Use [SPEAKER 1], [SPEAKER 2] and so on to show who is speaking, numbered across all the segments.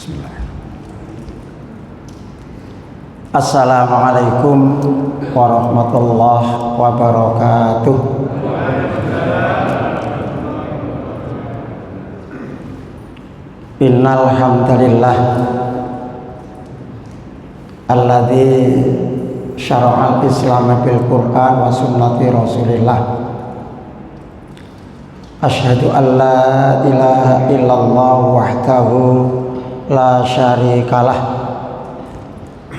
[SPEAKER 1] Bismillah. Assalamualaikum warahmatullahi wabarakatuh. Innal hamdalillah alladzi syara'al Islam bil Qur'an wa sunnati Rasulillah. Asyhadu an la ilaha illallah wahdahu la syarikalah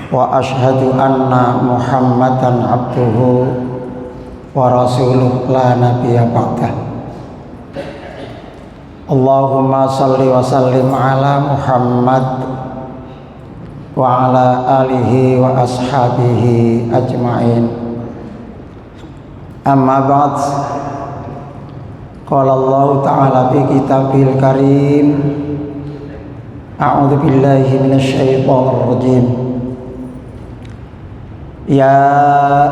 [SPEAKER 1] wa asyhadu anna Muhammadan abduhu wa rasuluh la nabiyya ba'dah. Allahumma salli wa sallim ala Muhammad wa ala alihi wa ashabihi ajma'in. Amma ba'd. Qala Allah ta'ala fi kitabil karim. A'udzu billahi minasy syaithanir rajim. Ya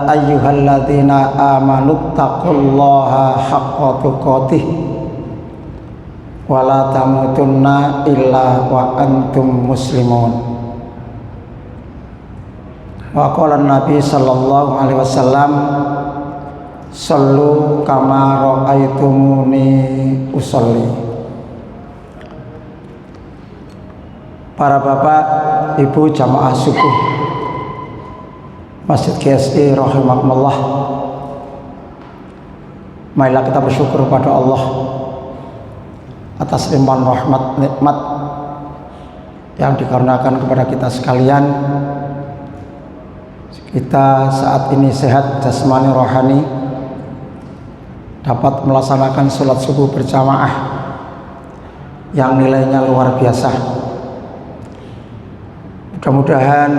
[SPEAKER 1] ayyuhalladzina amanu taqullaha haqqa tuqatih wa la tamutunna illa wa antum muslimun. Wa qala Nabi sallallahu alaihi wasallam, sallu kama ra'aitumuni usolli. Para bapak, ibu jamaah subuh Masjid GSI rahimakumullah, marilah kita bersyukur pada Allah atas limpahan rahmat nikmat yang dikarenakan kepada kita sekalian. Kita saat ini sehat jasmani rohani, dapat melaksanakan sholat subuh berjamaah yang nilainya luar biasa. Mudah-mudahan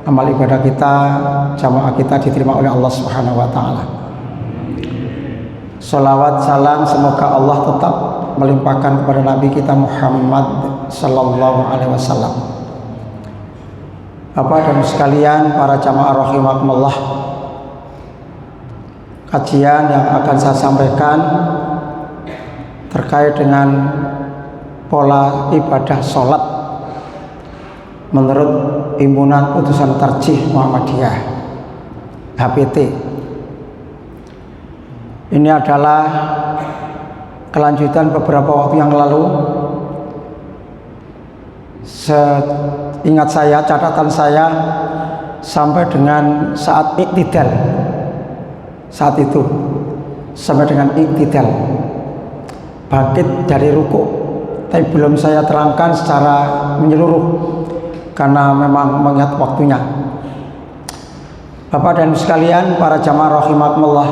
[SPEAKER 1] amal ibadah kita, jamaah kita diterima oleh Allah Subhanahu wa taala. Sholawat salam semoga Allah tetap melimpahkan kepada Nabi kita Muhammad sallallahu alaihi wasallam. Bapak dan sekalian, para jamaah rahimakumullah, kajian yang akan saya sampaikan terkait dengan pola ibadah sholat menurut Himpunan Putusan Tarjih Muhammadiyah HPT. Ini adalah kelanjutan beberapa waktu yang lalu. Ingat saya, catatan saya sampai dengan saat iktidal, saat itu sampai dengan iktidal, bangkit dari ruku, tapi belum saya terangkan secara menyeluruh karena memang mengingat waktunya. Bapak dan sekalian, para jamaah rahimakumullah,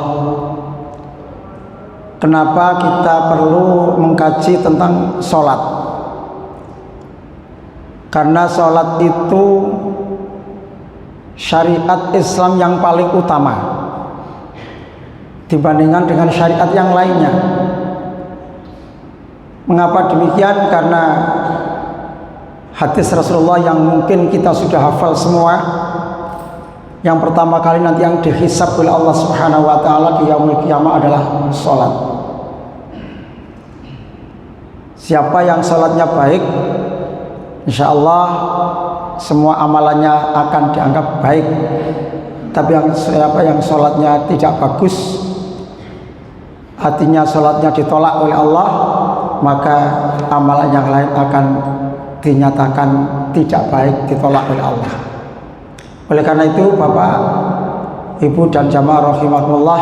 [SPEAKER 1] kenapa kita perlu mengkaji tentang sholat? Karena sholat itu syariat Islam yang paling utama dibandingkan dengan syariat yang lainnya. Mengapa demikian? Karena hadis Rasulullah yang mungkin kita sudah hafal semua. Yang pertama kali nanti yang dihisab oleh Allah Subhanahu wa taala di yaumul qiyamah adalah sholat. Siapa yang sholatnya baik, insya Allah semua amalannya akan dianggap baik. Tapi siapa yang sholatnya tidak bagus, hatinya sholatnya ditolak oleh Allah, maka amalan yang lain akan dinyatakan tidak baik, ditolak oleh Allah. Oleh karena itu, Bapak, Ibu dan jamaah rahimakumullah,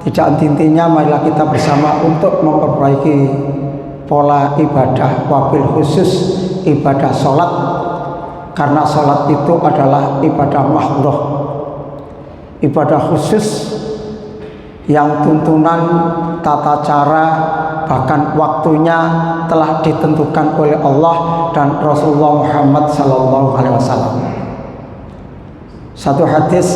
[SPEAKER 1] tidak henti-hentinya marilah kita bersama untuk memperbaiki pola ibadah, wabil khusus ibadah sholat, karena sholat itu adalah ibadah mahdhah, ibadah khusus yang tuntunan, tata cara, bahkan waktunya telah ditentukan oleh Allah dan Rasulullah Muhammad sallallahu alaihi wasallam. Satu hadis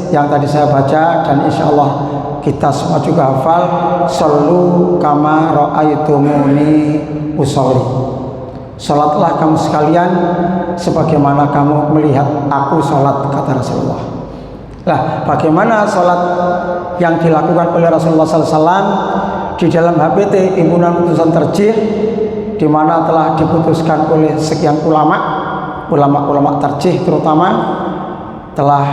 [SPEAKER 1] yang tadi saya baca dan insya Allah kita semua juga hafal, sallu kama ra'aitumuni usolli. Salatlah kamu sekalian sebagaimana kamu melihat aku salat, kata Rasulullah. Nah, bagaimana salat yang dilakukan oleh Rasulullah SAW di dalam HPT Himpunan Putusan Tarjih di mana telah diputuskan oleh sekian ulama tarjih terutama, telah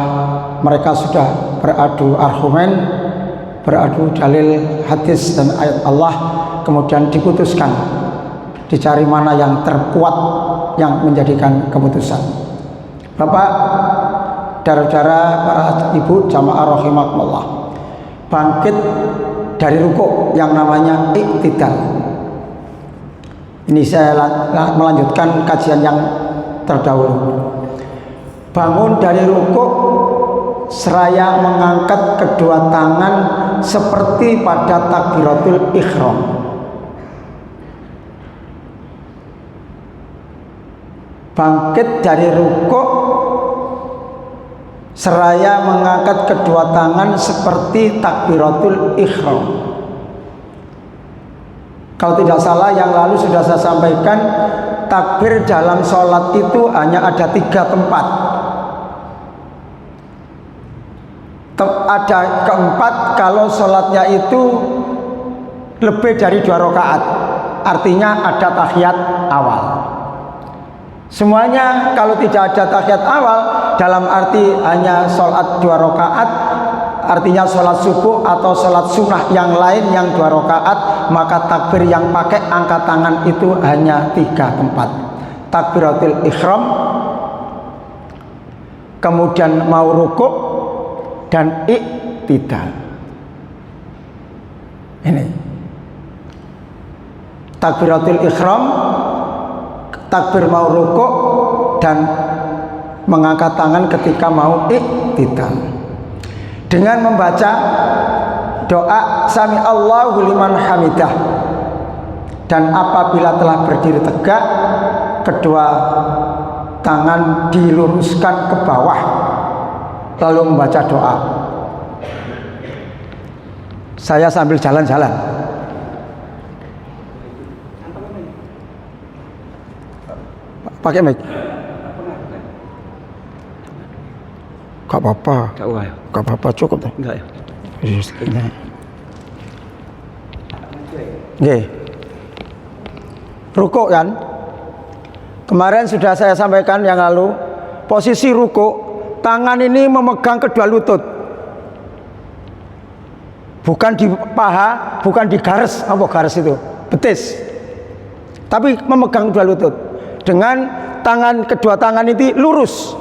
[SPEAKER 1] mereka sudah beradu argumen, beradu dalil hadis dan ayat Allah, kemudian diputuskan, dicari mana yang terkuat yang menjadikan keputusan. Bapak, saudara-saudara, para ibu jamaah rahimakumullah, bangkit dari rukuk yang namanya iktidal. Ini saya melanjutkan kajian yang terdahulu. Bangun dari rukuk seraya mengangkat kedua tangan seperti pada takbiratul ihram. Bangkit dari rukuk seraya mengangkat kedua tangan seperti takbiratul ihram. Kalau tidak salah yang lalu sudah saya sampaikan, takbir dalam sholat itu hanya ada 3 tempat. Ada keempat kalau sholatnya itu lebih dari 2 rakaat, artinya ada tahiyat awal. Semuanya kalau tidak ada tahiyat awal, dalam arti hanya sholat 2 rakaat, artinya sholat subuh atau sholat sunnah yang lain yang 2 rakaat, maka takbir yang pakai angkat tangan itu hanya 3 tempat. Takbiratul ihram, kemudian mau rukuk, dan iktidal. Ini takbiratul ihram, takbir mau rukuk, dan mengangkat tangan ketika mau iktidal dengan membaca doa sami Allahu liman hamidah. Dan apabila telah berdiri tegak, kedua tangan diluruskan ke bawah lalu membaca doa. Saya sambil jalan-jalan. Pakai mic. Gak apa-apa. Gak apa-apa, cukup deh. Enggak ya. Nggih. Rukuk kan? Kemarin sudah saya sampaikan yang lalu, posisi rukuk, tangan ini memegang kedua lutut. Bukan di paha, bukan di garis, apa garis itu? Betis. Tapi memegang kedua lutut. Dengan kedua tangan itu lurus.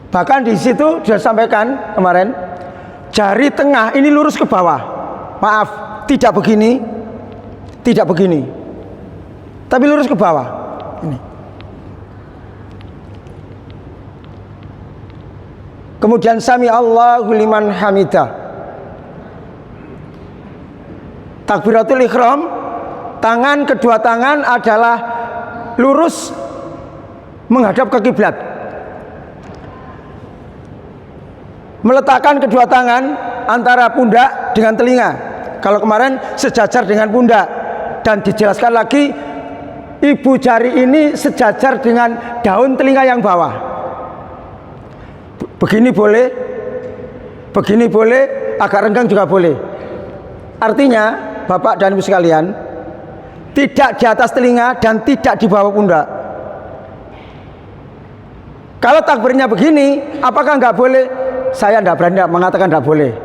[SPEAKER 1] Bahkan di situ sudah sampaikan kemarin, jari tengah ini lurus ke bawah. Maaf, tidak begini, tapi lurus ke bawah. Ini. Kemudian sami Allahu liman hamidah. Takbiratul ihram, kedua tangan adalah lurus menghadap ke kiblat. Meletakkan kedua tangan antara pundak dengan telinga. Kalau kemarin sejajar dengan pundak, dan dijelaskan lagi ibu jari ini sejajar dengan daun telinga yang bawah. Begini boleh, agak renggang juga boleh. Artinya, Bapak dan Ibu sekalian, tidak di atas telinga dan tidak di bawah pundak. Kalau takbirnya begini, apakah nggak boleh? Saya tidak berani mengatakan tidak boleh.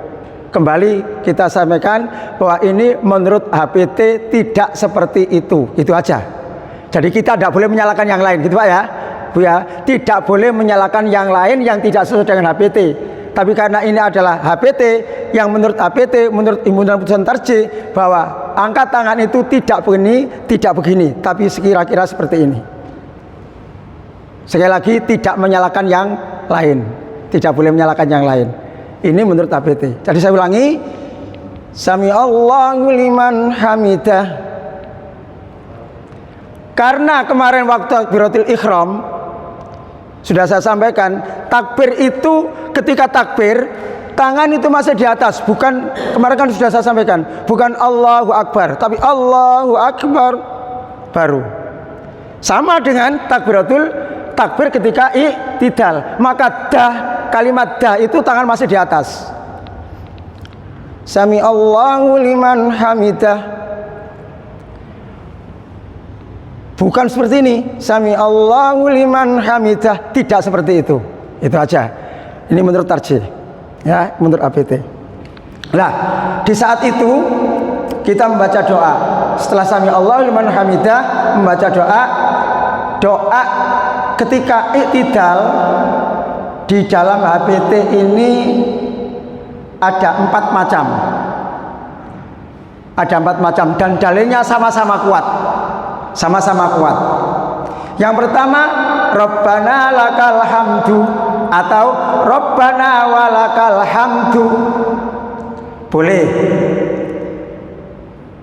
[SPEAKER 1] Kembali kita sampaikan bahwa ini menurut HPT tidak seperti itu aja. Jadi kita tidak boleh menyalahkan yang lain, gitu Pak ya, Bu ya. Tidak boleh menyalahkan yang lain yang tidak sesuai dengan HPT. Tapi karena ini adalah HPT, yang menurut HPT, menurut Himpunan Putusan Tarjih, bahwa angkat tangan itu tidak begini, tapi sekira-kira seperti ini. Sekali lagi, tidak menyalahkan yang lain. Tidak boleh menyalahkan yang lain. Ini menurut HPT. Jadi saya ulangi, sami Allahu liman hamidah. Karena kemarin waktu takbiratul ihram sudah saya sampaikan, takbir itu ketika takbir tangan itu masih di atas, bukan, kemarin kan sudah saya sampaikan, bukan Allahu Akbar, tapi Allahu Akbar baru. Sama dengan takbir ketika iktidal, maka kalimat dah itu tangan masih di atas. Sami Allahu liman hamidah. Bukan seperti ini, sami Allahu liman hamidah, tidak seperti itu. Itu aja. Ini menurut tarjih, ya, menurut APT. Nah, di saat itu kita membaca doa. Setelah sami Allahu liman hamidah, membaca doa. Doa ketika i'tidal di dalam HPT ini ada 4 macam. Ada 4 macam dan dalilnya sama-sama kuat. Sama-sama kuat. Yang pertama, Rabbana lakal hamdu atau Rabbana walakal hamdu. Boleh.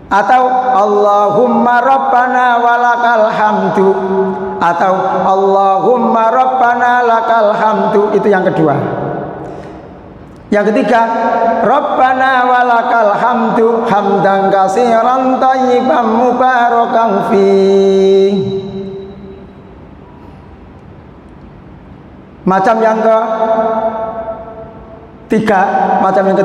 [SPEAKER 1] Atau Allahumma Rabbana walakal hamdu atau Allahumma Rabbana lakal hamdu. Itu yang kedua. Yang ketiga, Rabbana walakal hamdu hamdan katsiran thayyiban mubarakan fi. Macam yang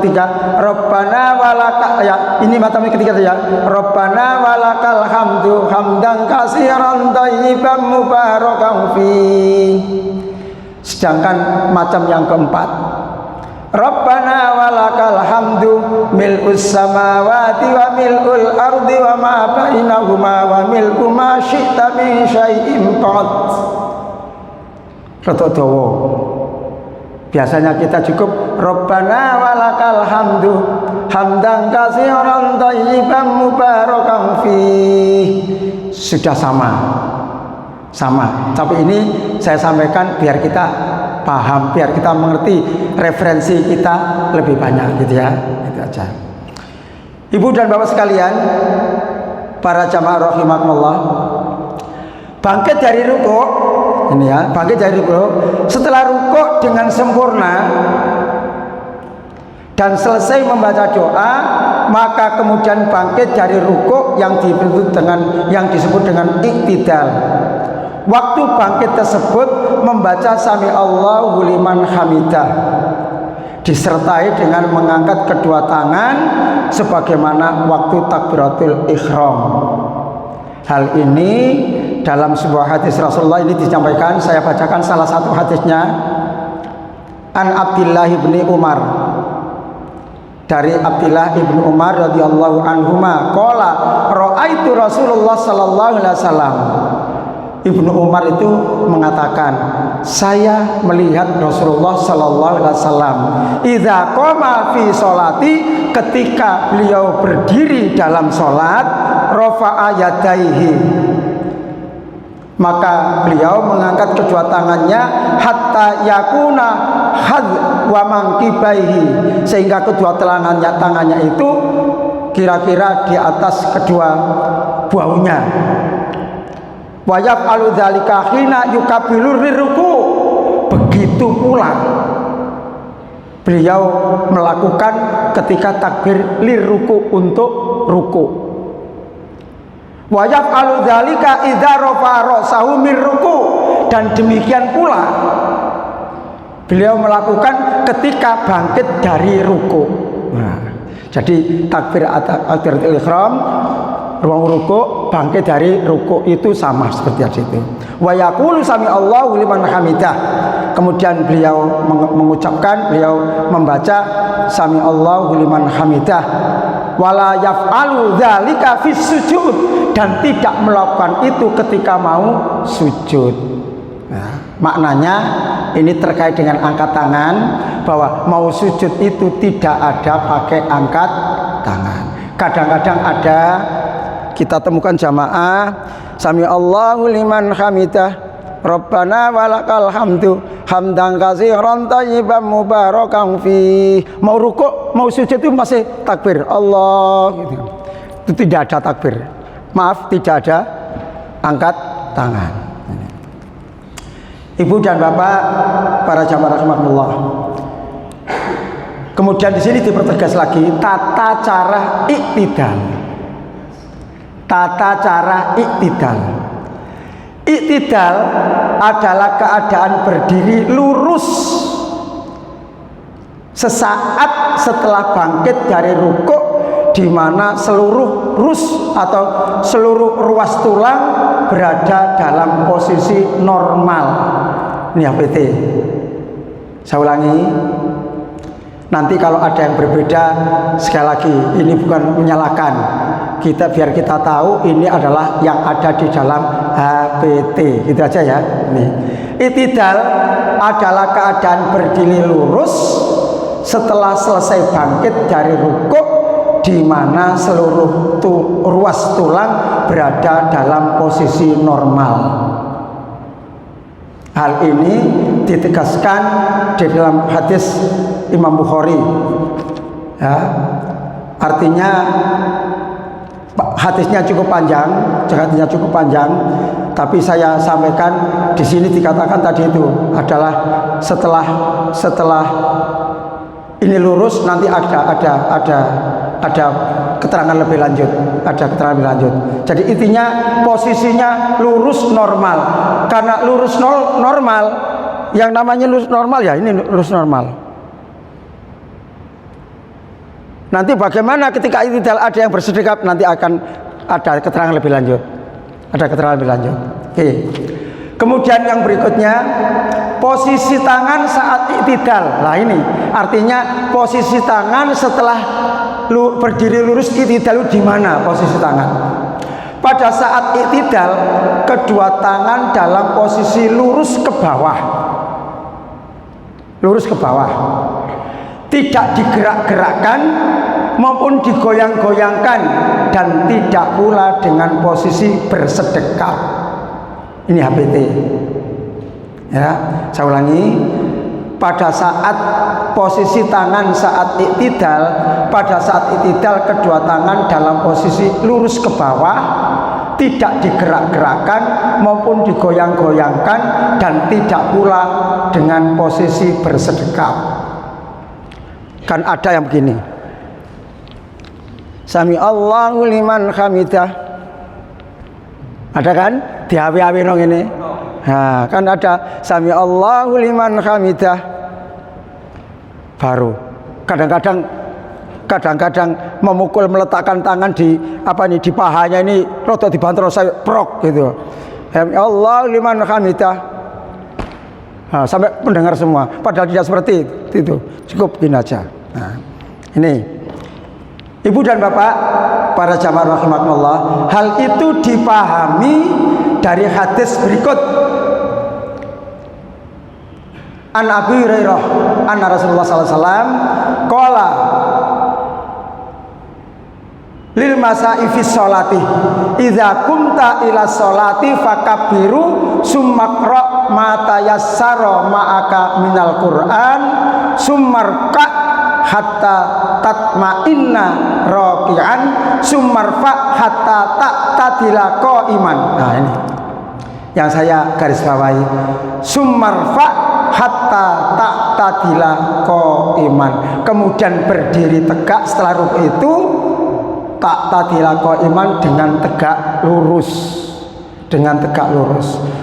[SPEAKER 1] ketiga, Rabbana walakal, ya, ini macam yang ketiga ya. Rabbana walakal hamdu hamdan katsiran thayyiban mubarakan fi. Sedangkan macam yang keempat, Rabbana walakal hamdu mil'us samawati wa mil'ul ardi wa ma bainahuma wa mil'u ma syi'ta min syai'in ba'd. Rada dawa. Biasanya kita cukup Rabbana walakal hamdu hamdan katsiran thayyiban mubarakan fi. Sudah sama. Tapi ini saya sampaikan biar kita paham, biar kita mengerti referensi kita lebih banyak gitu ya. Itu aja. Ibu dan bapak sekalian, para jamaah rahimakumullah, bangkit dari rukuk ini ya, bangkit dari rukuk. Setelah rukuk dengan sempurna dan selesai membaca doa, maka kemudian bangkit dari rukuk yang disebut dengan i'tidal. Waktu bangkit tersebut membaca sami Allahu liman hamidah, disertai dengan mengangkat kedua tangan sebagaimana waktu takbiratul ihram. Hal ini dalam sebuah hadis Rasulullah ini disampaikan, saya bacakan salah satu hadisnya. An Abdillah ibni Umar, dari Abdillah ibnu Umar radhiyallahu anhuma, qala ra'aitu Rasulullah sallallahu alaihi wasallam. Ibnu Umar itu mengatakan, saya melihat Rasulullah sallallahu alaihi wasallam idza qama fi sholati, ketika beliau berdiri dalam sholat, rafa'a yadaihi, maka beliau mengangkat kedua tangannya hatta yakuna had wa mangkibaihi, sehingga kedua tangannya itu kira-kira di atas kedua bahunya. Wa yaf'alu dzalika hina yukabbiru liruku. Begitu pula beliau melakukan ketika takbir liruku, untuk ruku. Wa yaf'alu dzalika idza rafa'a ra'sahu min ruku, dan demikian pula beliau melakukan ketika bangkit dari ruku. Nah, jadi takbiratul ihram, ruang ruku, bangkit dari ruku itu sama seperti itu. Wa yaqulu sami Allahu liman hamidah. Kemudian beliau mengucapkan, beliau membaca sami Allahu liman hamidah. Wala yaf'alu dzalika fis sujud, dan tidak melakukan itu ketika mau sujud. Nah, maknanya ini terkait dengan angkat tangan, bahwa mau sujud itu tidak ada pakai angkat tangan. Kadang-kadang ada kita temukan jamaah sami Allahu liman hamidah Rabbana walakal hamdu hamdan katsiran thayyiban mubarakan fi. Mau rukuk, mau sujud itu masih takbir Allah gitu. Itu tidak ada takbir. Maaf, tidak ada angkat tangan. Ibu dan bapak, para jamaah rahimakumullah. Kemudian di sini dipertegas lagi tata cara i'tidal. Tata cara i'tidal. I'tidal adalah keadaan berdiri lurus sesaat setelah bangkit dari rukuk di mana seluruh atau seluruh ruas tulang berada dalam posisi normal. Ini HPT. Saya ulangi, nanti kalau ada yang berbeda, sekali lagi ini bukan menyalahkan kita, biar kita tahu ini adalah yang ada di dalam HPT. Gitu aja ya. Nih, i'tidal adalah keadaan berdiri lurus setelah selesai bangkit dari rukuk, di mana seluruh ruas tulang berada dalam posisi normal. Hal ini ditegaskan di dalam hadis Imam Bukhari. Ya, artinya hadisnya cukup panjang, tapi saya sampaikan di sini dikatakan tadi itu adalah setelah ini lurus nanti ada keterangan lebih lanjut, Jadi intinya posisinya lurus normal. Karena lurus normal, yang namanya lurus normal ya ini lurus normal. Nanti bagaimana ketika i'tidal ada yang bersedekap, nanti akan ada keterangan lebih lanjut. Oke. Kemudian yang berikutnya, posisi tangan saat i'tidal. Nah ini artinya posisi tangan setelah berdiri lurus i'tidal di mana posisi tangan? Pada saat i'tidal, kedua tangan dalam posisi lurus ke bawah. Tidak digerak-gerakkan maupun digoyang-goyangkan, dan tidak pula dengan posisi bersedekap. Ini HPT. Ya, saya ulangi. Pada saat posisi tangan saat i'tidal, kedua tangan dalam posisi lurus ke bawah, tidak digerak-gerakkan maupun digoyang-goyangkan, dan tidak pula dengan posisi bersedekap. Kan ada yang begini, Sami Allahu liman hamidah. Ada kan? Di awi-awi nong ini. Nah, kan ada Sami Allahu liman hamidah. Baru kadang-kadang memukul, meletakkan tangan di di pahanya ini rotok dibantu saya prok gitu. Sami Allahu liman hamidah. Nah, sampai mendengar semua. Padahal tidak seperti itu. Cukup gini aja. Nah, ini Ibu dan Bapak, para jamaah rahimakumullah, hal itu dipahami dari hadis berikut. An Abi Hurairah anna Rasulullah sallallahu alaihi wasallam qala lil masai fi sholati idza kumta ila sholati fakabbiru summakra ma tayassara ma'aka minal Qur'an summarka hatta tatma'inna raki'an summarfa hatta ta'tadila qa'iman. Nah ini yang saya garis bawahi, summarfa hatta ta'tadila qa'iman, kemudian berdiri tegak setelah rukuk itu, ta'tadila qa'iman dengan tegak lurus,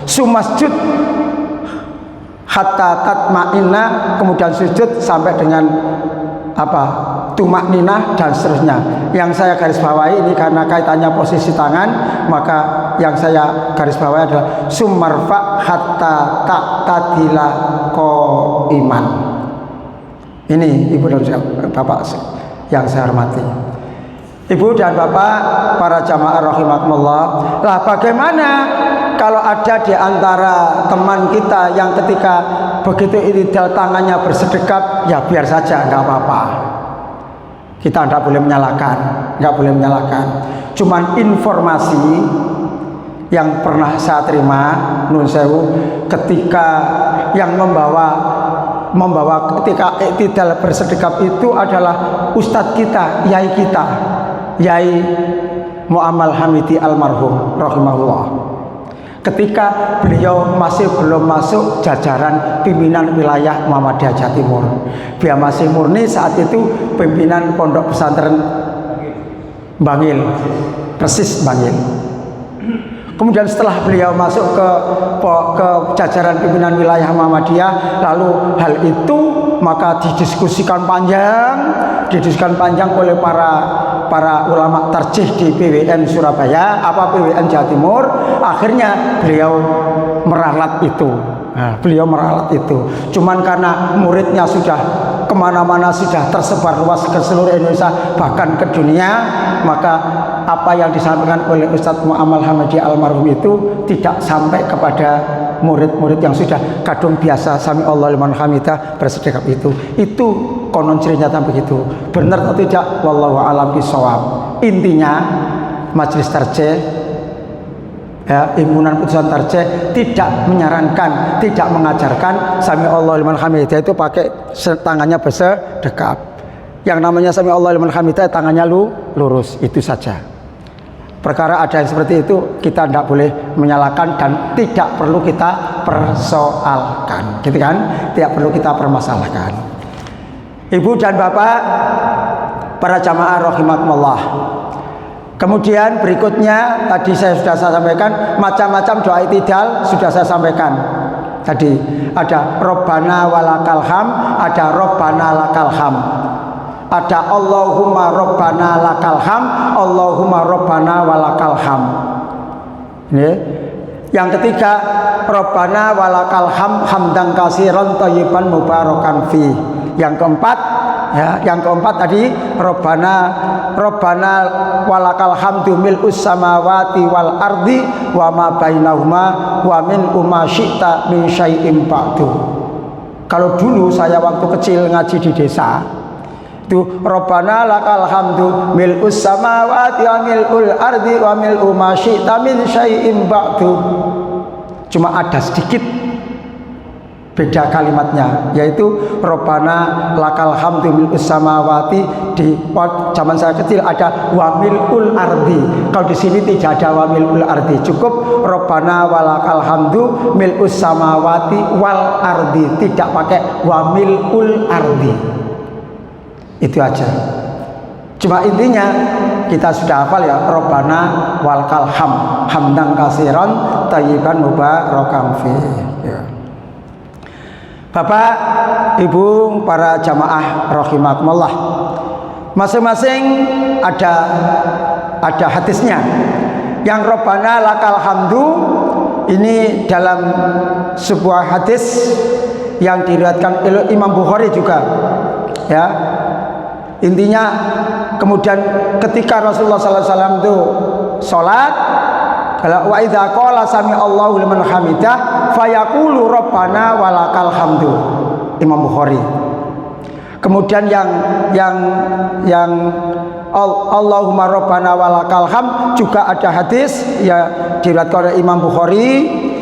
[SPEAKER 1] sumasjud hatta tatma'inna, kemudian sujud sampai dengan tumak ninah dan seterusnya. Yang saya garis bawahi ini karena kaitannya posisi tangan, maka yang saya garis bawahi adalah summarfa hatta ta'tadila qa'iman. Ini Ibu dan Bapak yang saya hormati. Ibu dan Bapak, para jamaah rahimakumullah. Lah bagaimana kalau ada di antara teman kita yang ketika begitu i'tidal tangannya bersedekap, ya biar saja, nggak apa-apa. Kita nggak boleh menyalahkan. Cuman informasi yang pernah saya terima, nun sewu, ketika yang membawa ketika i'tidal bersedekap itu adalah ustadz kita, Yai Mu'amal Hamidi almarhum rahimahullah. Ketika beliau masih belum masuk jajaran pimpinan wilayah Muhammadiyah Jawa Timur, dia masih murni saat itu pimpinan pondok pesantren Bangil, persis Bangil. Kemudian setelah beliau masuk ke jajaran pimpinan wilayah Muhammadiyah, lalu hal itu maka didiskusikan panjang oleh para para ulama tarjih di PWN Surabaya, PWN Jawa Timur, akhirnya beliau meralat itu. Beliau meralat itu. Cuman karena muridnya sudah kemana-mana, sudah tersebar luas ke seluruh Indonesia, bahkan ke dunia, maka apa yang disampaikan oleh Ustadz Mu'amal Hamadi almarhum itu tidak sampai kepada murid-murid yang sudah kadung biasa sami Allah liman hamidah bersedekap itu konon cerita begitu. Benar atau tidak, wallahu a'lam bishawab. Intinya majelis tarjih, himpunan putusan tarjih tidak menyarankan, tidak mengajarkan sami Allah liman hamidah itu pakai tangannya bersedekap. Yang namanya sami Allah liman hamidah tangannya lurus, itu saja. Perkara ada yang seperti itu kita tidak boleh menyalahkan dan tidak perlu kita persoalkan, gitu kan? Tidak perlu kita permasalahkan. Ibu dan bapak, para jamaah rahimakumullah. Kemudian berikutnya tadi saya sudah sampaikan macam-macam doa i'tidal sudah saya sampaikan. Tadi ada Rabbana walakal ham, ada Rabbana lakal ham. Ada Allahumma Rabbana lakal ham, Allahumma Rabbana walakal ham. Ini. Yang ketiga, Rabbana walakal ham hamdan katsiran thayyiban mubarakan fi. Yang keempat, yang keempat tadi Rabbana walakal hamdu mil'us samawati wal ardi wa ma bainahuma wa min ma syi'ta min syai'in ba'du. Kalau dulu saya waktu kecil ngaji di desa, itu Rabbana lakal hamdu mil'us samawati wa mil'ul ardi wa mil'u ma syi'ta min syai'in ba'du. Cuma ada sedikit beda kalimatnya, yaitu Rabbana lakal hamdu mil'us samawati. Di zaman saya kecil ada wa mil'ul ardi. Kalau di sini tidak ada wa mil'ul ardi, cukup Rabbana walakal hamdu mil'us samawati wal ardi, tidak pakai wa mil'ul ardi. Itu aja. Cuma intinya kita sudah hafal ya, Rabbana walakal ham hamdan katsiran thayyiban mubarakan fi. Ya. Bapak, Ibu, para jamaah rahimakumullah, masing-masing ada hadisnya. Yang Rabbana lakal hamdu ini dalam sebuah hadis yang diriwayatkan oleh Imam Bukhari juga. Ya. Intinya kemudian ketika Rasulullah SAW itu sholat, wa idza qala sami Allahu liman hamidah fayaqulu Rabbana walakal hamdu. Imam Bukhari. Kemudian yang Allahumma Rabbana walakal ham juga ada hadis ya diriwayatkan oleh Imam Bukhari,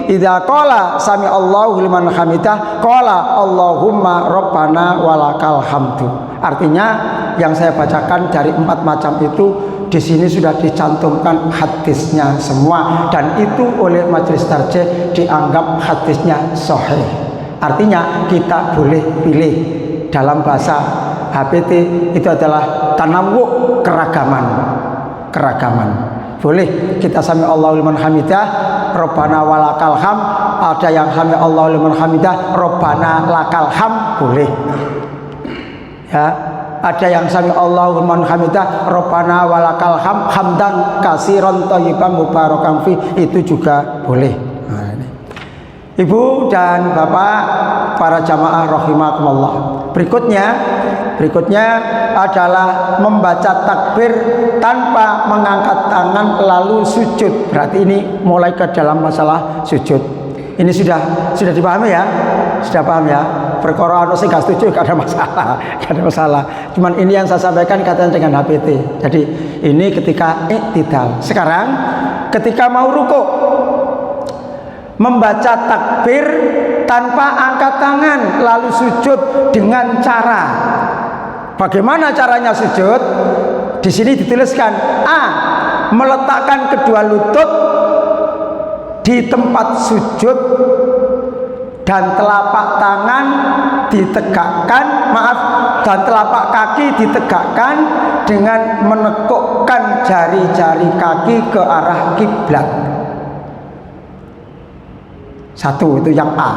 [SPEAKER 1] idza qala sami Allahu liman hamidah qala Allahumma Rabbana walakal hamdu. Artinya yang saya bacakan dari 4 macam itu di sini sudah dicantumkan hadisnya semua, dan itu oleh majelis tarjih dianggap hadisnya sahih. Artinya kita boleh pilih. Dalam bahasa HPT itu adalah tanawwu, keragaman. Boleh kita sami Allahu liman hamidah Rabbana walakal ham, ada yang sami Allahu liman hamidah Rabbana lakal ham, boleh. Ya, ada yang sami Allahu liman hamidah Rabbana walakal ham hamdan katsiran thayyiban mubarakan fi, itu juga boleh. Nah, ini. Ibu dan bapak, para jamaah rahimakumullah. Berikutnya adalah membaca takbir tanpa mengangkat tangan lalu sujud. Berarti ini mulai ke dalam masalah sujud. Ini sudah dipahami ya? Sudah paham ya? Perkara anu sing gak setuju gak ada masalah. Cuman ini yang saya sampaikan kaitan dengan HPT. Jadi ini ketika i'tidal. Sekarang ketika mau rukuk, membaca takbir tanpa angkat tangan lalu sujud dengan cara. Bagaimana caranya sujud? Di sini dituliskan A. Meletakkan kedua lutut di tempat sujud dan telapak tangan ditegakkan, dan telapak kaki ditegakkan dengan menekukkan jari-jari kaki ke arah kiblat. Satu, itu yang A.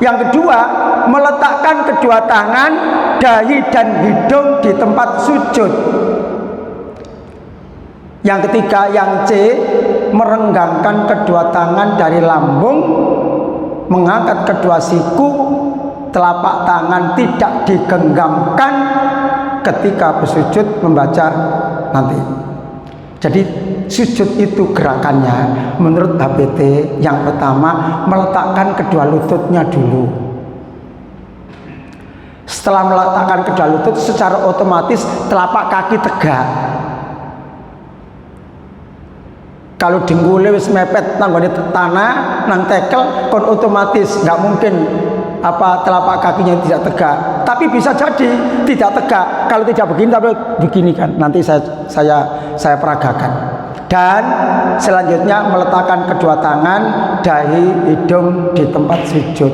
[SPEAKER 1] Yang kedua, meletakkan kedua tangan, dahi dan hidung di tempat sujud. Yang ketiga, yang C, merenggangkan kedua tangan dari lambung, mengangkat kedua siku, telapak tangan tidak digenggamkan ketika bersujud membaca nanti. Jadi sujud itu gerakannya menurut HBT yang pertama meletakkan kedua lututnya dulu. Setelah meletakkan kedua lutut, secara otomatis telapak kaki tegak. Kalau dengkule wis mepet nanggone tanah nang tekel kon otomatis nggak mungkin telapak kakinya tidak tegak. Tapi bisa jadi tidak tegak. Kalau tidak begini tapi begini kan. Nanti saya peragakan. Dan selanjutnya meletakkan kedua tangan, dahi, hidung di tempat sujud.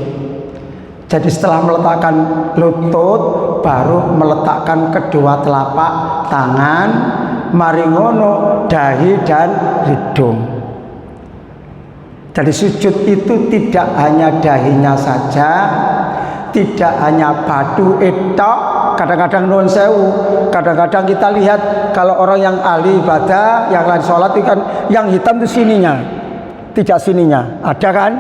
[SPEAKER 1] Jadi setelah meletakkan lutut baru meletakkan kedua telapak tangan, maringono, dahi dan hidung. Jadi sujud itu tidak hanya dahinya saja, tidak hanya batu etok. Kadang-kadang nuwun sewu, kadang-kadang kita lihat kalau orang yang ahli ibadah, yang lain sholat itu kan yang hitam itu sininya, tidak sininya, ada kan?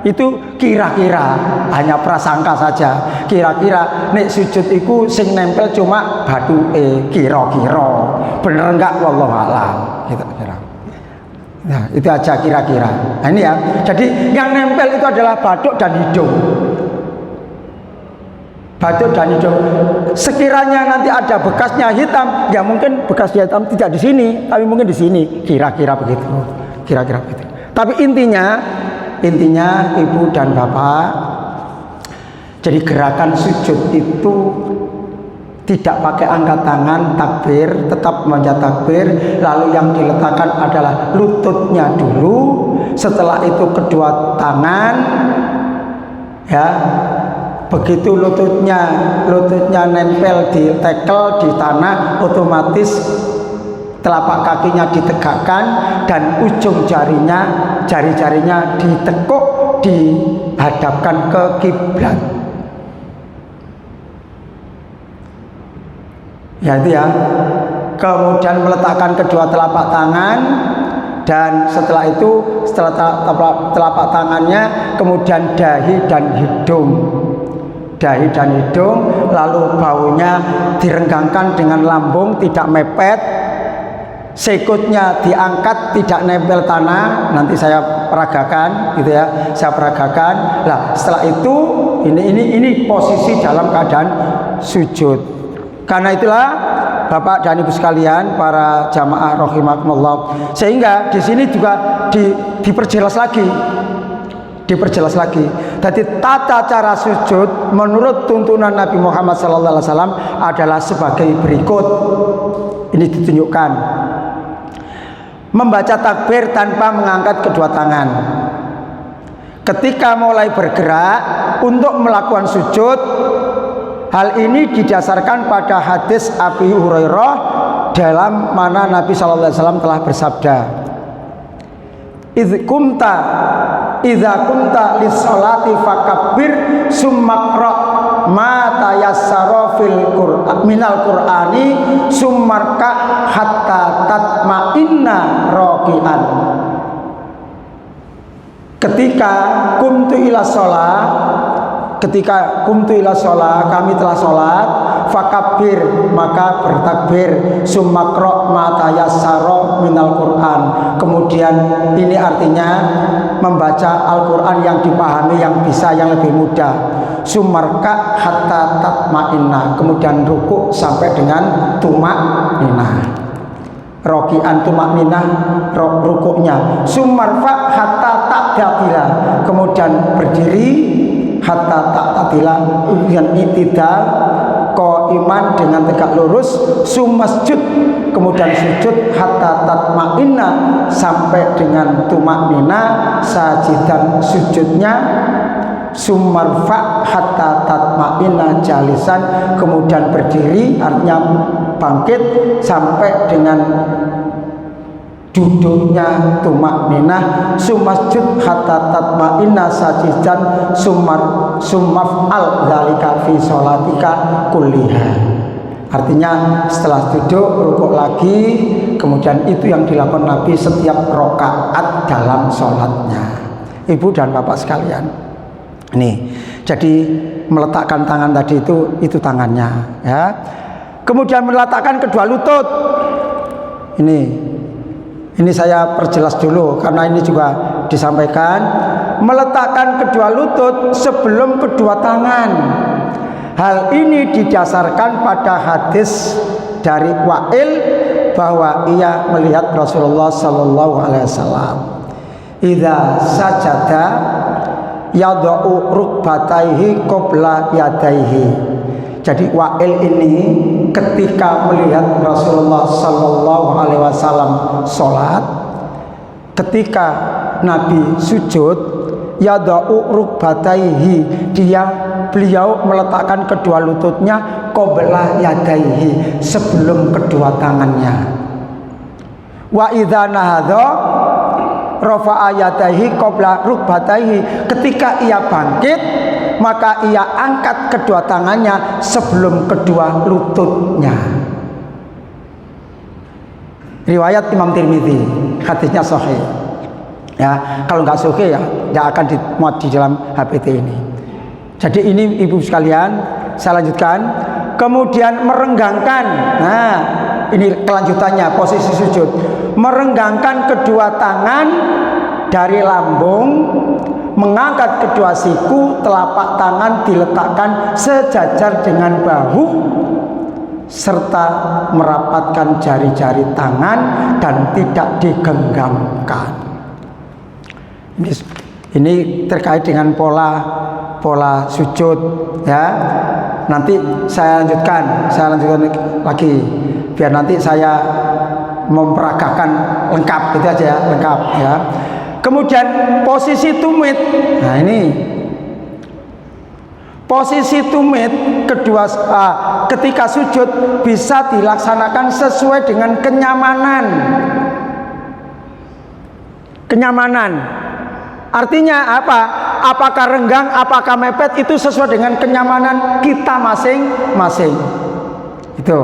[SPEAKER 1] Itu kira-kira, hanya prasangka saja. Kira-kira nek sujud iku sing nempel cuma batu kira-kira. Bener enggak wallahu alam. Gitu kira. Nah, itu aja kira-kira. Nah, ini ya. Jadi yang nempel itu adalah batuk dan hidung. Batuk dan hidung. Sekiranya nanti ada bekasnya hitam, ya mungkin bekasnya hitam tidak di sini, tapi mungkin di sini. Kira-kira begitu. Kira-kira begitu. Tapi intinya ibu dan bapak, jadi gerakan sujud itu tidak pakai angkat tangan, takbir, tetap membaca takbir, lalu yang diletakkan adalah lututnya dulu, setelah itu kedua tangan, ya, begitu lututnya nempel di tekel di tanah, otomatis telapak kakinya ditegakkan dan ujung jari-jarinya ditekuk, dihadapkan ke kiblat. Ya itu ya. Kemudian meletakkan kedua telapak tangan dan setelah telapak tangannya kemudian dahi dan hidung. Dahi dan hidung, lalu baunya direnggangkan dengan lambung, tidak mepet. Sikutnya diangkat, tidak nempel tanah. Nanti saya peragakan, gitu ya. Saya peragakan. Nah, setelah itu ini posisi dalam keadaan sujud. Karena itulah Bapak dan Ibu sekalian, para jamaah rahimakumullah, sehingga di sini juga diperjelas lagi. Jadi tata cara sujud menurut tuntunan Nabi Muhammad SAW adalah sebagai berikut. Ini ditunjukkan. Membaca takbir tanpa mengangkat kedua tangan. Ketika mulai bergerak untuk melakukan sujud, hal ini didasarkan pada hadis Abi Hurairah dalam mana Nabi SAW telah bersabda, Idza kunta lis-sholati fakabbir summakra ma tayassara minal Qur'ani summarka hatta tatma'inna raqi'an. Ketika kumtu ila sholat, kami telah sholat, fakabir, maka bertakbir, summakro matayassaro minal Quran. Kemudian ini artinya membaca Al-Quran yang dipahami, yang bisa, yang lebih mudah. Summarka hatta tatma'inna, kemudian ruku sampai dengan tumakninah. Roki'an tumakninah, rukuknya. Summarfa hatta ta'dadila, kemudian berdiri hatta ta'tadila, kemudian itidal, qaiman dengan tegak lurus, sumasjud, kemudian sujud hatta tatma'inna, sampai dengan tumaknina, sajidan sujudnya, sumarfa hatta tatma'inna jalisan, kemudian berdiri artinya bangkit sampai dengan duduknya tumakninah, sumasjud hatta tatma'inna sajidan, sumaf'al dzalika fi sholatika kulliha. Artinya setelah duduk rukuk lagi, kemudian itu yang dilakukan Nabi setiap rakaat dalam sholatnya. Ibu dan bapak sekalian, nih, jadi meletakkan tangan tadi itu tangannya, ya. Kemudian meletakkan kedua lutut. Ini saya perjelas dulu karena ini juga disampaikan. Meletakkan kedua lutut sebelum kedua tangan. Hal ini didasarkan pada hadis dari Wa'il bahwa ia melihat Rasulullah Sallallahu Alaihi Wasallam idza sajada yad'u rukbataihi qabla yadaihi. Jadi Wa'il ini ketika melihat Rasulullah Sallallahu Alaihi Wasallam sholat, ketika Nabi sujud, yad'u rukbataihi, beliau meletakkan kedua lututnya qabla yadaihi, sebelum kedua tangannya. Wa idza nahadha rafa'a yadaihi qabla rukbataihi, ketika ia bangkit maka ia angkat kedua tangannya sebelum kedua lututnya. Riwayat Imam Tirmidzi, hadisnya sahih. Ya, kalau nggak sahih ya nggak akan dimuat di dalam HPT ini. Jadi ini ibu sekalian, saya lanjutkan. Kemudian merenggangkan. Nah, ini kelanjutannya posisi sujud. Merenggangkan kedua tangan dari lambung, mengangkat kedua siku, telapak tangan diletakkan sejajar dengan bahu, serta merapatkan jari-jari tangan dan tidak digenggamkan. Ini terkait dengan pola sujud, ya. Nanti saya lanjutkan lagi biar nanti saya memperagakan lengkap gitu aja ya, lengkap ya. Kemudian posisi tumit. Nah, ini posisi tumit kedua ketika sujud bisa dilaksanakan sesuai dengan kenyamanan. Artinya apa? Apakah renggang, apakah mepet, itu sesuai dengan kenyamanan kita masing-masing. Itu.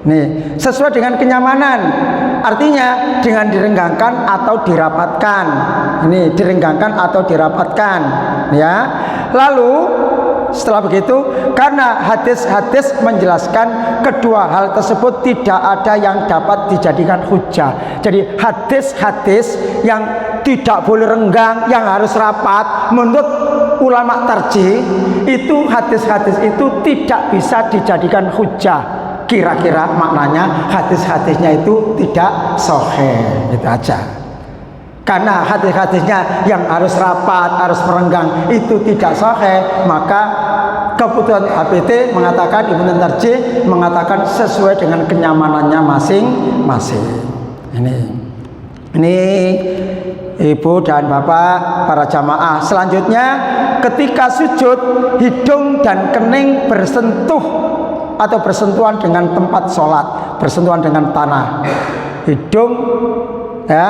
[SPEAKER 1] Nih, sesuai dengan kenyamanan. Artinya dengan direnggangkan atau dirapatkan. Ini direnggangkan atau dirapatkan, ya. Lalu setelah begitu, karena hadis-hadis menjelaskan kedua hal tersebut tidak ada yang dapat dijadikan hujah. Jadi hadis-hadis yang tidak boleh renggang, yang harus rapat, menurut ulama tarjih itu hadis-hadis itu tidak bisa dijadikan hujah. Kira-kira maknanya hadis-hadisnya itu tidak sahih, gitu aja. Karena hadis-hadisnya yang harus rapat, harus merenggang itu tidak sahih, maka keputusan HPT mengatakan, Ibnu Tarjih mengatakan sesuai dengan kenyamanannya masing-masing. Ini ibu dan bapak para jamaah. Selanjutnya, ketika sujud, hidung dan kening bersentuh atau bersentuhan dengan tempat sholat, bersentuhan dengan tanah. Hidung, ya,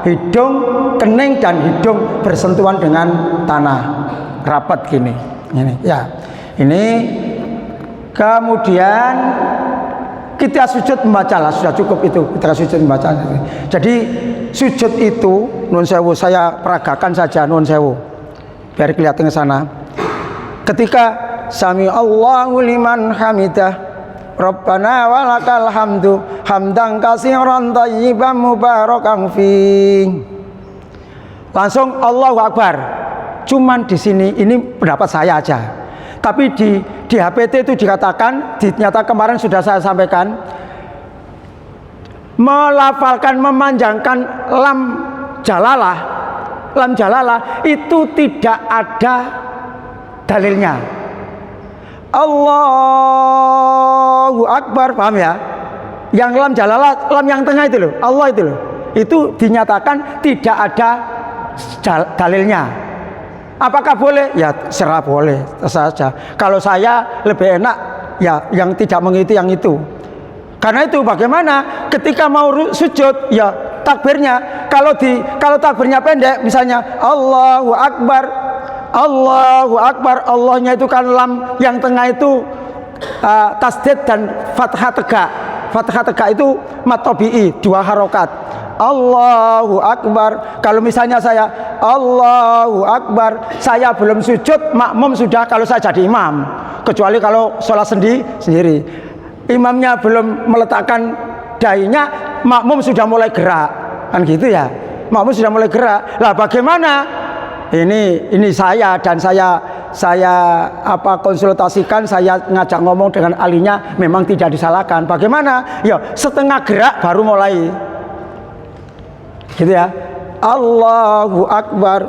[SPEAKER 1] hidung, kening dan hidung bersentuhan dengan tanah, rapat gini. Ini, ya, ini. Kemudian kita sujud membacalah, sudah cukup itu. Kita sujud membaca. Jadi sujud itu, nun sewu, saya peragakan saja nun sewu, biar kelihatan ke sana. Ketika Sami Allahu liman hamidah, Rabbana walakal hamdu, hamdan katsiran thayyiban mubarakan fi. Langsung Allahu Akbar. Cuman di sini ini pendapat saya aja. Tapi di HPT itu dikatakan, dinyatakan kemarin sudah saya sampaikan, melafalkan, memanjangkan lam jalalah itu tidak ada dalilnya. Allahu Akbar, paham ya? Yang lam jalalah, lam yang tengah itu loh, Allah itu loh, itu dinyatakan tidak ada dalilnya. Apakah boleh? Ya serah boleh, terserah saja. Kalau saya lebih enak ya yang tidak mengikuti yang itu. Karena itu bagaimana ketika mau sujud ya takbirnya, kalau takbirnya pendek misalnya Allahu Akbar, Allahu Akbar, Allahnya itu kan lam yang tengah itu tasdid dan fathah tegak. Fathah tegak itu mat tabi'i, 2 harokat. Allahu Akbar. Kalau misalnya saya Allahu Akbar, saya belum sujud, makmum sudah kalau saya jadi imam. Kecuali kalau sholat sendiri. Imamnya belum meletakkan dahinya, makmum sudah mulai gerak. Kan gitu ya. Makmum sudah mulai gerak. Lah bagaimana? Ini saya dan saya konsultasikan, saya ngajak ngomong dengan ahlinya, memang tidak disalahkan. Bagaimana? Ya, setengah gerak baru mulai. Gitu ya. Allahu Akbar.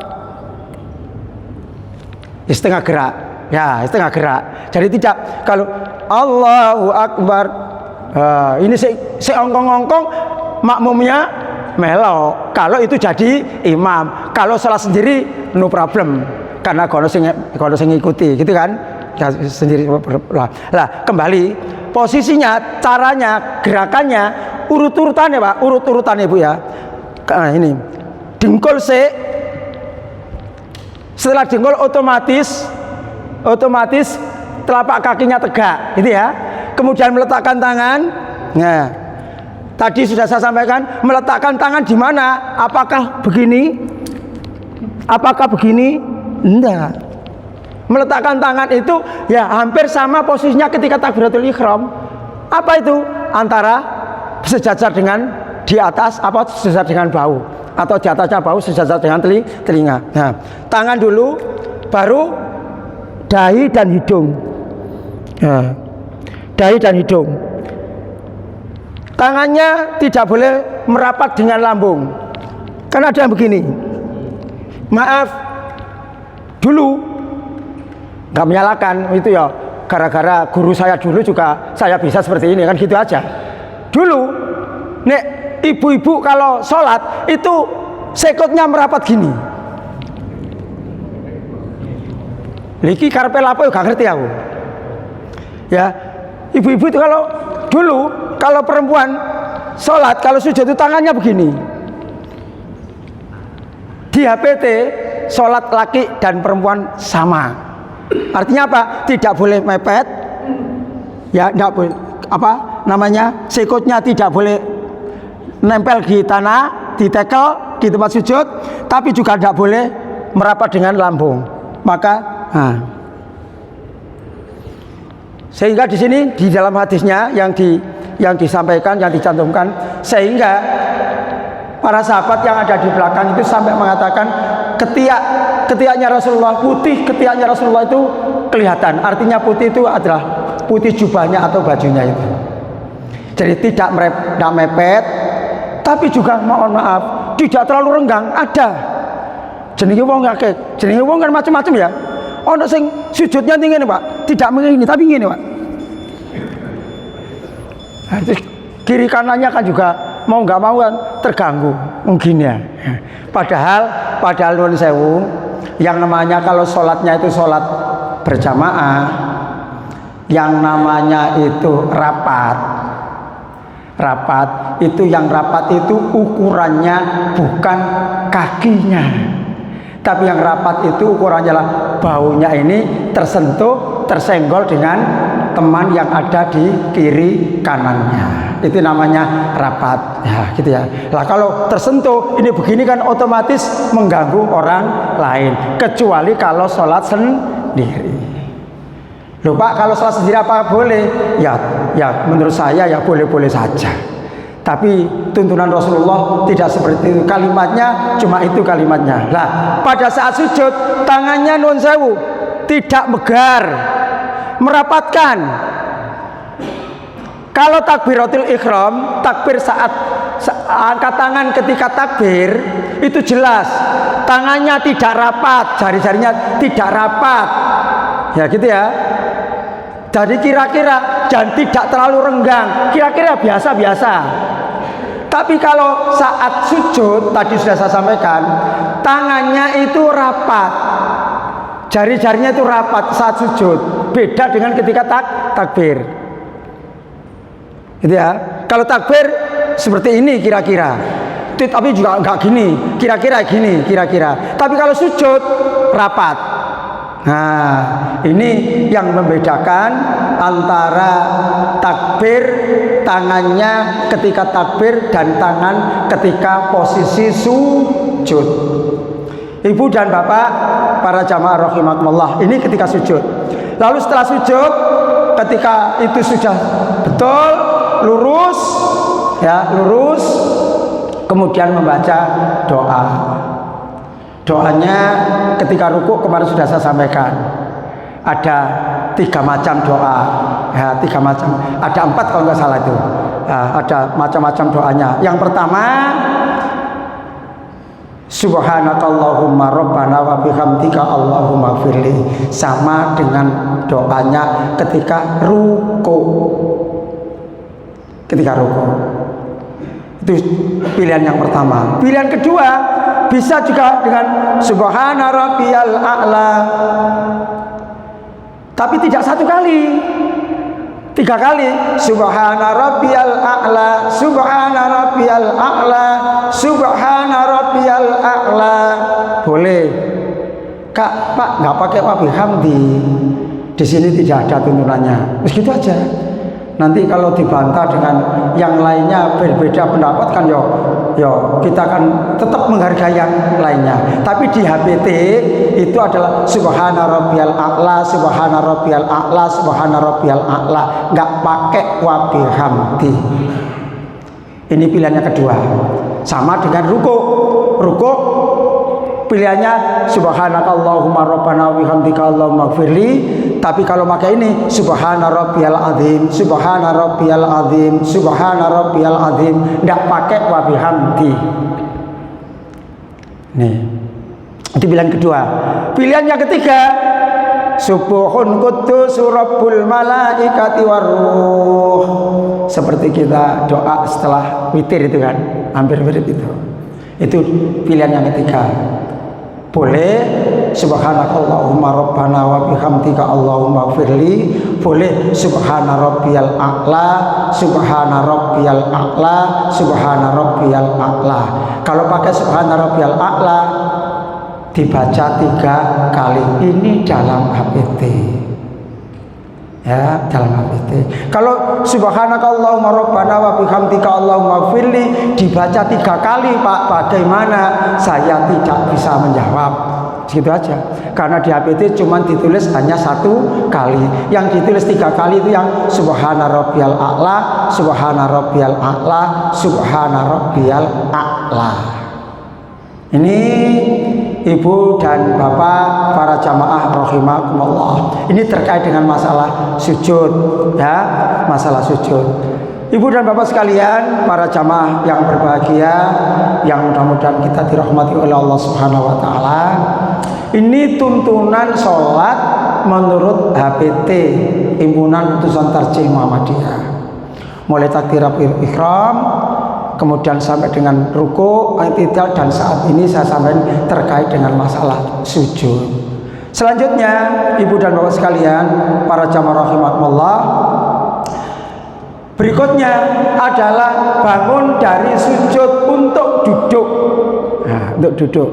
[SPEAKER 1] Setengah gerak. Ya, setengah gerak. Jadi tidak kalau Allahu Akbar. Ini seongkong-ongkong makmumnya melo. Kalau itu jadi imam. Kalau salah sendiri no problem. Karena kono sing ngikuti, gitu kan? Ya, sendiri lah. Kembali posisinya, caranya, gerakannya, urut-urutannya Pak, urut-urutannya Bu ya. Ini dengkul setelah dengkul otomatis telapak kakinya tegak, gitu ya. Kemudian meletakkan tangan. Nah, tadi sudah saya sampaikan, meletakkan tangan di mana? Apakah begini? Enggak. Meletakkan tangan itu ya hampir sama posisinya ketika takbiratul ihram. Apa itu? Antara sejajar dengan di atas, sejajar dengan bahu, atau di atasnya bahu sejajar dengan telinga. Nah, tangan dulu, baru dahi dan hidung. Nah, dahi dan hidung. Tangannya tidak boleh merapat dengan lambung. Kan ada yang begini. Maaf, dulu nggak menyalahkan itu ya. Gara-gara guru saya dulu juga saya bisa seperti ini, kan gitu aja. Dulu, nek ibu-ibu kalau sholat itu sekotnya merapat gini. Liki karpe lapo gak ngerti aku. Ya, ibu-ibu itu kalau dulu kalau perempuan sholat, kalau sujud itu tangannya begini. Di HPT sholat laki dan perempuan sama. Artinya apa? Tidak boleh mepet. Ya, tidak boleh sikutnya tidak boleh nempel di tanah, ditekel di tempat sujud, tapi juga tidak boleh merapat dengan lambung. Maka sehingga di sini di dalam hadisnya yang disampaikan, yang dicantumkan, sehingga para sahabat yang ada di belakang itu sampai mengatakan ketiaknya Rasulullah putih, ketiaknya Rasulullah itu kelihatan. Artinya putih itu adalah putih jubahnya atau bajunya itu. Jadi tidak mepet, tapi juga mohon maaf tidak terlalu renggang. Ada jenenge wong akeh, jenenge wong kan macam-macam ya. Ono sing sujudnya tinggi nih Pak, tidak begini tapi gini Pak. Nah, kiri kanannya kan juga mau nggak mau kan terganggu mungkin ya. Padahal nuwun sewu, yang namanya kalau sholatnya itu sholat berjamaah, yang namanya itu rapat itu, yang rapat itu ukurannya bukan kakinya, tapi yang rapat itu ukurannya adalah baunya ini tersenggol dengan teman yang ada di kiri kanannya. Itu namanya rapat ya, gitu ya. Lah kalau tersentuh ini begini kan otomatis mengganggu orang lain, kecuali kalau sholat sendiri. Loh Pak, kalau sholat sendiri apa boleh? Ya menurut saya ya boleh-boleh saja. Tapi tuntunan Rasulullah tidak seperti itu. Kalimatnya cuma itu kalimatnya. Lah pada saat sujud tangannya nuwun sewu tidak megar, merapatkan. Kalau takbiratul ihram, takbir saat angkat tangan ketika takbir itu jelas tangannya tidak rapat, jari-jarinya tidak rapat. Ya gitu ya. Jadi kira-kira dan tidak terlalu renggang, kira-kira biasa-biasa. Tapi kalau saat sujud tadi sudah saya sampaikan, tangannya itu rapat, jari-jarinya itu rapat saat sujud. Beda dengan ketika takbir. Gitu ya. Kalau takbir seperti ini kira-kira, tapi juga enggak gini, kira-kira gini, kira-kira. Tapi kalau sujud rapat, Nah, ini yang membedakan antara takbir tangannya ketika takbir dan tangan ketika posisi sujud. Ibu dan bapak, para jamaah rahimakumullah, ini ketika sujud. Lalu setelah sujud, ketika itu sudah betul lurus, ya lurus, kemudian membaca doa. Doanya ketika ruku kemarin sudah saya sampaikan, ada 3 macam doa, ya 3 macam, ada 4 kalau nggak salah itu, ada macam-macam doanya. Yang pertama, Subhanakallahumma rabbana wa bihamdika Allahumma firli, sama dengan doanya ketika ruku. Ketika ruku itu pilihan yang pertama. Pilihan kedua bisa juga dengan Subhana rabbiyal a'la, tapi tidak 1 kali, 3 kali. Subhana rabbiyal a'la, Subhana rabbiyal a'la, Subhana rabbiyal a'la. Boleh. Kak, Pak, nggak pakai wa bihamdi. Di sini tidak ada tuntunannya. Begitu aja. Nanti kalau dibantah dengan yang lainnya berbeda pendapat kan yo kita akan tetap menghargai yang lainnya. Tapi di HPT itu adalah Subhana rabbiyal a'la, Subhana rabbiyal a'la, Subhana rabbiyal a'la, nggak pakai wa bihamdi. Ini pilihannya kedua. Sama dengan ruku. Ruku pilihannya Subhanakallahumma rabbana wa bihamdika Allahumma firli. Tapi kalau pakai ini Subhana rabbiyal azim, Subhana rabbiyal azim, Subhana rabbiyal azim, tidak pakai wa bihamdi. Nih, itu pilihan kedua. Pilihan yang ketiga, Subuhun quddus rabbul malaikati waruh. Seperti kita doa setelah witir itu kan, hampir mirip itu. Itu pilihan yang ketiga. Boleh Subhanakallahumma rabbana wa bihamdika Allahumma firli. Boleh Subhana rabbiyal a'la, Subhana rabbiyal a'la, Subhana rabbiyal a'la. Kalau pakai Subhana rabbiyal a'la dibaca 3 kali. Ini dalam HPT, ya dalam HPT. Kalau Subhanakallahumma rabbana wa bihamdika Allahumma firli dibaca 3 kali, Pak, bagaimana? Saya tidak bisa menjawab. Gitu aja. Karena di HPT cuma ditulis hanya 1 kali. Yang ditulis 3 kali itu yang Subhana rabbiyal a'la, Subhana rabbiyal a'la, Subhana rabbiyal a'la. Ini Ibu dan Bapak para jamaah rahimakumullah. Ini terkait dengan masalah sujud, ya, masalah sujud. Ibu dan Bapak sekalian, para jamaah yang berbahagia, yang mudah-mudahan kita dirahmati oleh Allah Subhanahu wa taala. Ini tuntunan sholat menurut HPT, Himpunan Putusan Tarjih Muhammadiyah. Mulai takbiratul ihram, kemudian sampai dengan ruku, i'tidal, dan saat ini saya sampaikan terkait dengan masalah sujud. Selanjutnya, Ibu dan Bapak sekalian, para jamaah rahimakumullah, berikutnya adalah bangun dari sujud untuk duduk. Nah, untuk duduk.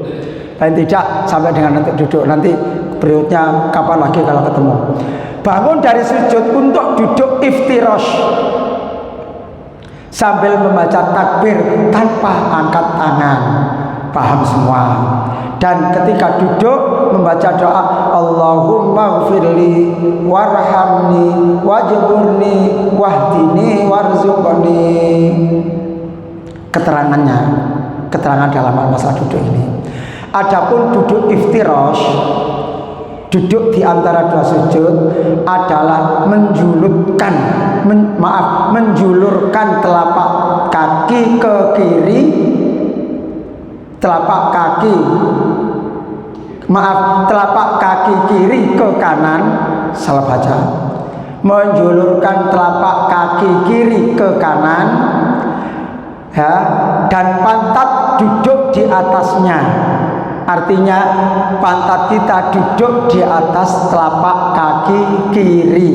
[SPEAKER 1] Paling tidak sampai dengan untuk duduk. Nanti berikutnya kapan lagi kalau ketemu. Bangun dari sujud untuk duduk iftirash, sambil membaca takbir tanpa angkat tangan. Paham semua. Dan ketika duduk membaca doa Allahumma gfirli warhamni wajburni wahdini warzuqni. Keterangan dalam masalah duduk ini. Adapun duduk iftirash, duduk di antara 2 sujud adalah menjulurkan telapak kaki ke kiri, telapak kaki kiri ke kanan, salah baca. Menjulurkan telapak kaki kiri ke kanan, ya, dan pantat duduk di atasnya. Artinya pantat kita duduk di atas telapak kaki kiri.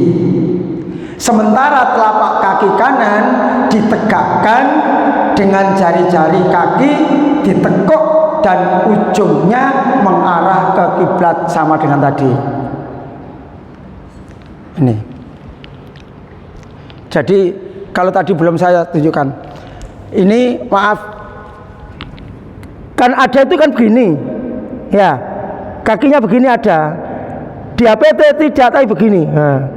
[SPEAKER 1] Sementara telapak kaki kanan ditegakkan dengan jari-jari kaki ditekuk dan ujungnya mengarah ke kiblat sama dengan tadi. Ini. Jadi kalau tadi belum saya tunjukkan. Ini maaf. Kan ada itu kan begini. Ya. Kakinya begini ada. Di HPT tidak, tapi begini. Nah.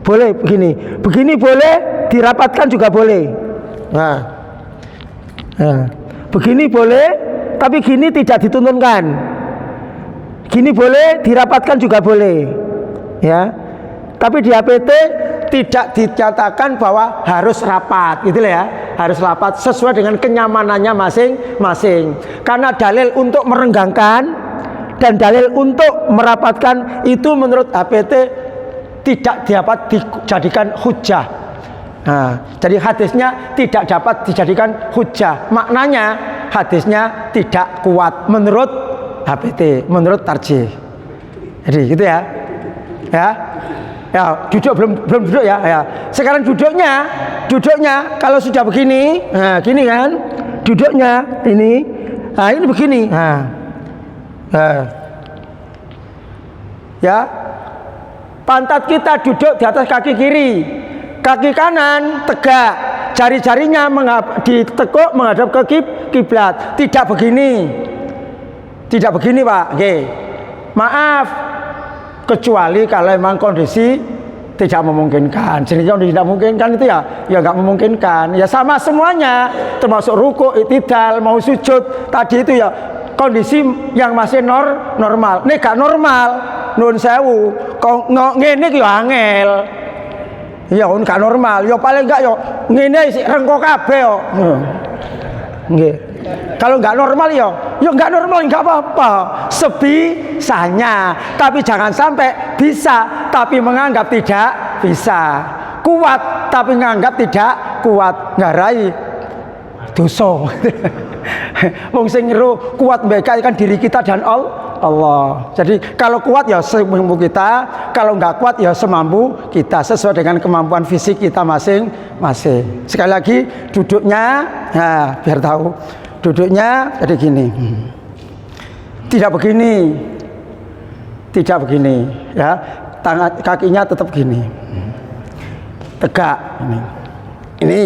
[SPEAKER 1] Boleh begini. Begini boleh, dirapatkan juga boleh. Nah. Nah. Begini boleh, tapi gini tidak dituntunkan. Gini boleh, dirapatkan juga boleh. Ya. Tapi di HPT tidak dinyatakan bahwa harus rapat, gitu ya. Harus rapat sesuai dengan kenyamanannya masing-masing. Karena dalil untuk merenggangkan dan dalil untuk merapatkan itu menurut HPT tidak dapat dijadikan hujjah. Nah, jadi hadisnya tidak dapat dijadikan hujjah. Maknanya hadisnya tidak kuat menurut HPT, menurut tarjih. Jadi gitu ya. Ya. Ya, duduk belum duduk ya. Ya. Sekarang duduknya kalau sudah begini, nah gini kan, duduknya ini, nah ini begini. Nah. Ya, pantat kita duduk di atas kaki kiri, kaki kanan tegak, jari-jarinya ditekuk menghadap ke kiblat. Tidak begini Pak. Oke. Maaf, kecuali kalau memang kondisi tidak memungkinkan. Jadi kalau tidak memungkinkan itu ya nggak memungkinkan. Ya sama semuanya, termasuk ruku, i'tidal, mau sujud tadi itu ya kondisi yang masih normal. Nek gak normal, nuwun sewu, kok ngene iki ya angel. Ya gak normal, ya paling enggak ya ngene sik rengko kabeh yo. Nggih. Kalau nggak normal ya nggak normal, nggak apa-apa, sebisanya. Tapi jangan sampai bisa tapi menganggap tidak bisa, kuat tapi menganggap tidak kuat, ngarai dosa. Wong sing ngeru kuat kan diri kita dan Allah. Jadi kalau kuat ya semampu kita, kalau nggak kuat ya semampu kita, sesuai dengan kemampuan fisik kita masing-masing. Sekali lagi duduknya, nah biar tahu. Duduknya jadi gini, tidak begini, ya, kakinya tetap gini, tegak. Ini,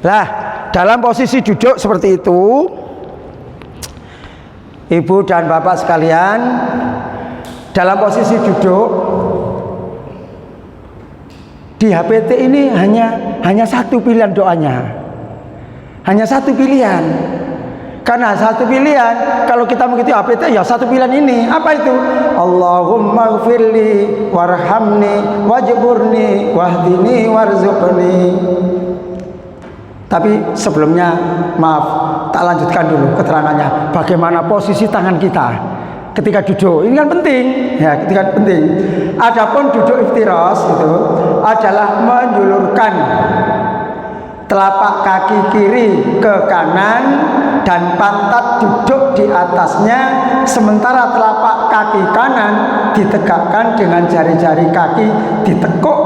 [SPEAKER 1] lah dalam posisi duduk seperti itu, ibu dan bapak sekalian, dalam posisi duduk di HPT ini hanya satu pilihan doanya, hanya satu pilihan. Karena satu pilihan, kalau kita mengikuti HPT ya satu pilihan ini. Apa itu? Allahumma gfirli warhamni wajburni wahdini warzuqni. Tapi sebelumnya maaf, tak lanjutkan dulu keterangannya. Bagaimana posisi tangan kita ketika duduk? Ini kan penting, ya, ketika penting. Adapun duduk iftiras itu adalah menjulurkan telapak kaki kiri ke kanan dan pantat duduk di atasnya, sementara telapak kaki kanan ditegakkan dengan jari-jari kaki ditekuk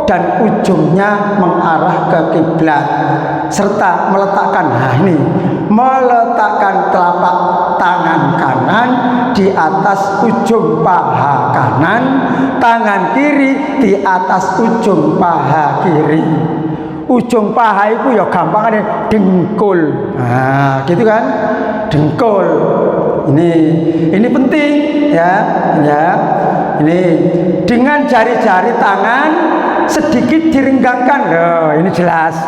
[SPEAKER 1] dan ujungnya mengarah ke kiblat, serta meletakkan telapak tangan kanan di atas ujung paha kanan, tangan kiri di atas ujung paha kiri. Ujung paha itu ya gampangnya dengkul. Nah, gitu kan? Dengkul. Ini penting ya. Ini dengan jari-jari tangan sedikit direnggangkan. Oh, ini jelas.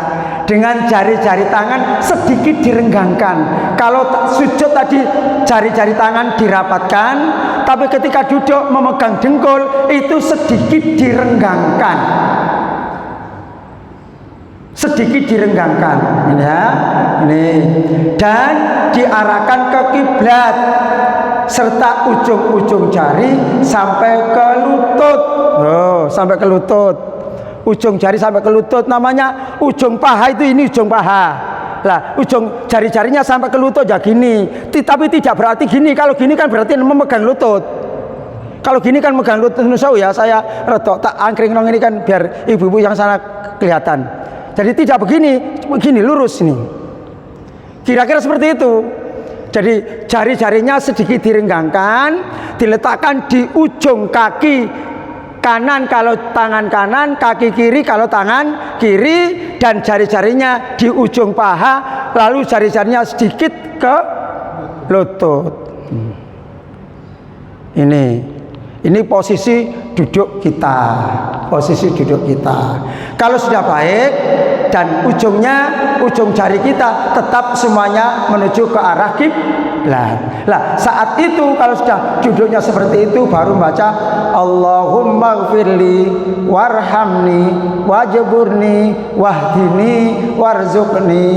[SPEAKER 1] Dengan jari-jari tangan sedikit direnggangkan. Kalau sujud tadi jari-jari tangan dirapatkan, tapi ketika duduk memegang dengkul itu sedikit direnggangkan. Sedikit direnggangkan, ini dan diarahkan ke kiblat serta ujung-ujung jari sampai ke lutut. Oh, sampai ke lutut. Ujung jari sampai ke lutut, namanya ujung paha itu, ini ujung paha. Lah, ujung jari-jarinya sampai ke lutut ya gini. Tapi tidak berarti gini. Kalau gini kan berarti memegang lutut. Kalau gini kan megang lutut. Ya, saya retok tak angkring nong ini kan biar ibu-ibu yang sana kelihatan. Jadi tidak begini lurus ini. Kira-kira seperti itu. Jadi jari-jarinya sedikit direnggangkan, diletakkan di ujung kaki kanan kalau tangan kanan, kaki kiri kalau tangan kiri, dan jari-jarinya di ujung paha, lalu jari-jarinya sedikit ke lutut. Ini posisi duduk kita. Posisi duduk kita. Kalau sudah baik dan ujung jari kita tetap semuanya menuju ke arah kiblat. Lah, saat itu kalau sudah duduknya seperti itu baru baca Allahumma gfirli warhamni wajburni wahdini warzuqni.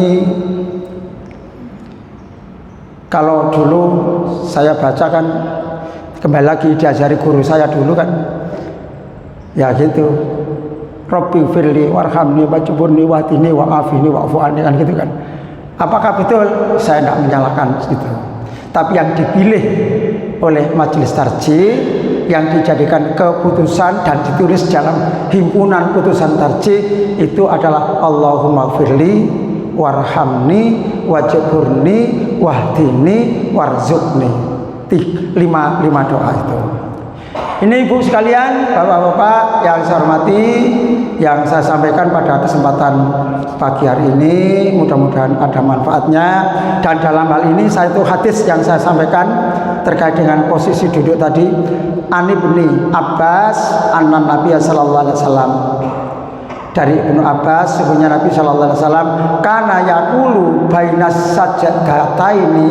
[SPEAKER 1] Kalau dulu saya bacakan, kembali lagi diajari guru saya dulu kan, ya gitu, Rabbi firli warhamni wajburni wahdini wa'afini wa'fu'ani, kan gitu kan. Apakah betul? Saya tidak menyalahkan itu. Tapi yang dipilih oleh majelis tarjih, yang dijadikan keputusan dan ditulis dalam himpunan putusan tarjih itu adalah Allahumma firli warhamni wajburni wahdini warzuqni. Lima doa itu. Ini ibu sekalian, bapak-bapak yang saya hormati, yang saya sampaikan pada kesempatan pagi hari ini, mudah-mudahan ada manfaatnya. Dan dalam hal ini saya itu hadis yang saya sampaikan terkait dengan posisi duduk tadi, Ani bin Abbas anna Nabi sallallahu alaihi wasallam, dari Ibnu Abbas sesungguhnya Nabi sallallahu alaihi wasallam kana yaqulu bainas sajadataini,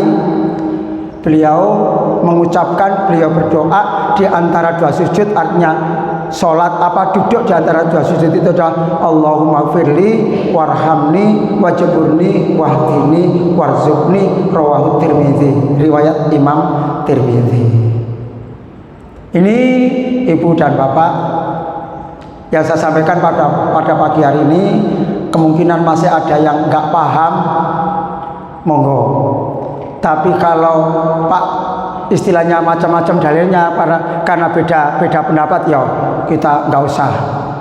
[SPEAKER 1] beliau mengucapkan, beliau berdoa di antara dua sujud, artinya sholat duduk di antara dua sujud itu adalah Allahumma firli warhamni wajburni wahdini warzuqni, rawahu Tirmidzi, riwayat Imam Tirmidzi. Ini ibu dan bapak yang saya sampaikan pada pagi hari ini. Kemungkinan masih ada yang nggak paham, monggo. Tapi kalau Pak istilahnya macam-macam dalilnya karena beda pendapat, ya kita nggak usah.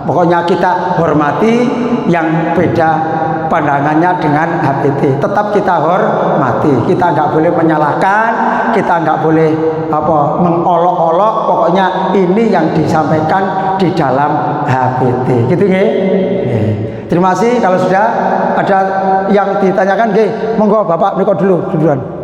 [SPEAKER 1] Pokoknya kita hormati yang beda pandangannya dengan HPT. Tetap kita hormati. Kita nggak boleh menyalahkan, kita nggak boleh mengolok-olok. Pokoknya ini yang disampaikan di dalam HPT. Gitu nggih? Terima kasih. Kalau sudah ada yang ditanyakan, nggih, monggo Bapak mriko duluan.